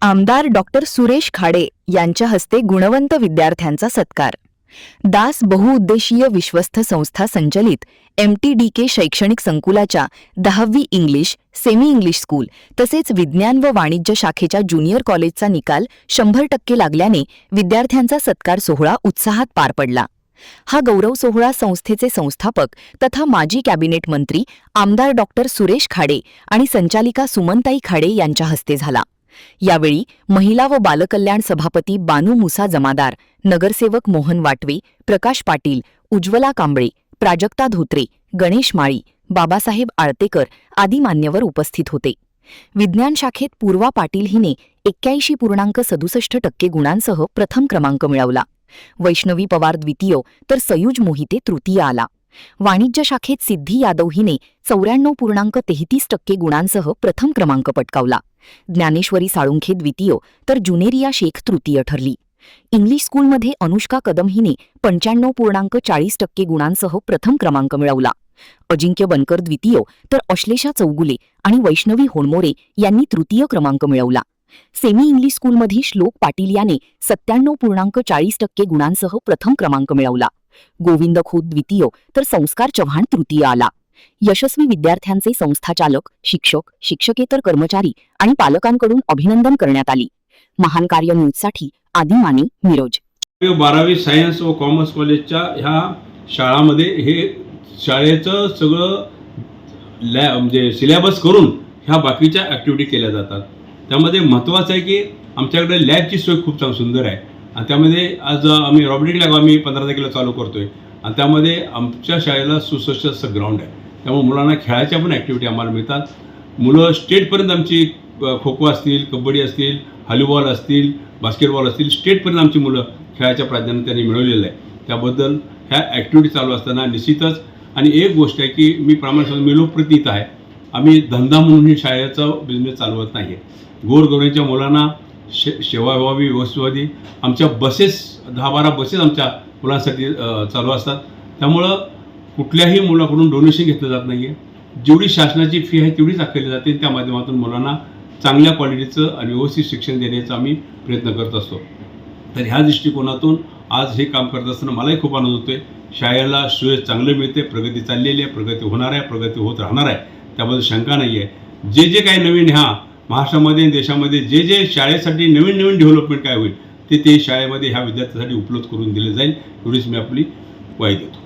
आमदार डॉक्टर सुरेश खाडे यांच्या हस्ते गुणवंत विद्यार्थ्यांचा सत्कार. दास बहुउद्देशीय विश्वस्त संस्था संचलित MTDK शैक्षणिक संकुलाच्या 10वी इंग्लिश, सेमी इंग्लिश स्कूल तसेच विज्ञान व वाणिज्य शाखेच्या ज्युनियर कॉलेजचा निकाल 100% लागल्याने विद्यार्थ्यांचा सत्कार सोहळा उत्साहात पार पडला. हा गौरव सोहळा संस्थेचे संस्थापक तथा माजी कॅबिनेट मंत्री आमदार डॉक्टर सुरेश खाडे आणि संचालिका सुमनताई खाडे यांच्या हस्ते झाला. यावेळी महिला व बालकल्याण सभापती बानू मुसा जमादार, नगरसेवक मोहन वाटवे, प्रकाश पाटील, उज्ज्वला कांबळे, प्राजक्ता धोत्रे, गणेश माळी, बाबासाहेब आळतेकर आदी मान्यवर उपस्थित होते. विज्ञान शाखेत पूर्वा पाटील हिने 81.67% गुणांसह प्रथम क्रमांक मिळवला. वैष्णवी पवार द्वितीय तर सयुज मोहिते तृतीय आला. वाणिज्य शाखेत सिद्धी यादव हिने 94.33% गुणांसह प्रथम क्रमांक पटकावला. ज्ञानेश्वरी साळुंखे द्वितीय तर जुनेरिया शेख तृतीय ठरली. इंग्लिश स्कूलमध्ये अनुष्का कदम हिने 95.40% गुणांसह प्रथम क्रमांक मिळवला. अजिंक्य बनकर द्वितीय तर अश्लेषा चौगुले आणि वैष्णवी होणमोरे यांनी तृतीय क्रमांक मिळवला. सेमी इंग्लिश स्कूलमध्ये श्लोक पाटील याने 97.40% गुणांसह प्रथम क्रमांक मिळवला. गोविंद खोत द्वितीय तर संस्कार चव्हाण तृतीय आला. यशस्वी विद्यार्थ्यांचे संस्थाचालक, शिक्षक, शिक्षकेतर कर्मचारी आणि पालकांकडून अभिनंदन करण्यात आले. महान कार्य न्यूजसाठी आदिमानी, मिरज. 12वी सायन्स व कॉमर्स कॉलेजच्या ह्या शाळामध्ये हे शाळेचं सगळं म्हणजे सिलेबस करून ह्या बाकीच्या ॲक्टिव्हिटी केल्या जातात. त्यामध्ये महत्त्वाचं आहे की आमच्याकडे लॅबची सोय खूप सुंदर आहे आणि त्यामध्ये आज आम्ही रॉबोटिक लॅब 15 तारखेला चालू करतोय आणि त्यामध्ये आमच्या शाळेला सुसज्ज असं ग्राउंड आहे. त्यामुळे मुलांना खेळायच्या पण ॲक्टिव्हिटी आम्हाला मिळतात. मुलं स्टेटपर्यंत आमची खो खो असतील, कबड्डी असतील, हॉलीबॉल असतील, बास्केटबॉल असतील, स्टेटपर्यंत आमची मुलं खेळाच्या प्राधान्य त्यांनी मिळवलेलं आहे. त्याबद्दल ह्या ॲक्टिव्हिटी चालू असताना निश्चितच आणि एक गोष्ट आहे की मी प्रामाणिकपणे मी लोकप्रतिनिधी आहे. आम्ही धंदा म्हणून ही शाळेचा बिझनेस चालवत नाही आहे. गोरगरिबांच्या मुलांना सेवा व्हावी, व्यवस्थित व्हावी. आमच्या बसेस 10-12 बसेस आमच्या मुलांसाठी चालू असतात. त्यामुळं कुठल्याही मुलाकडून डोनेशन घेतलं जात नाही आहे. जेवढी शासनाची फी आहे तेवढीच आकारली जाते. त्या माध्यमातून मुलांना चांगल्या क्वालिटीचं आणि व्यवस्थित शिक्षण देण्याचा आम्ही प्रयत्न करत असतो. तर ह्या दृष्टिकोनातून आज हे काम करत असताना मलाही खूप आनंद होतो आहे. शाळेला सोय चांगलं मिळते, प्रगती चाललेली आहे, प्रगती होणार आहे, प्रगती होत राहणार आहे, त्याबद्दल शंका नाही आहे. जे काही नवीन ह्या महाराष्ट्रामध्ये देशामध्ये जे शाळेसाठी नवीन डेव्हलपमेंट काय होईल ते शाळेमध्ये ह्या विद्यार्थ्यांसाठी उपलब्ध करून दिले जाईल एवढीच मी आपली ग्वाही देतो.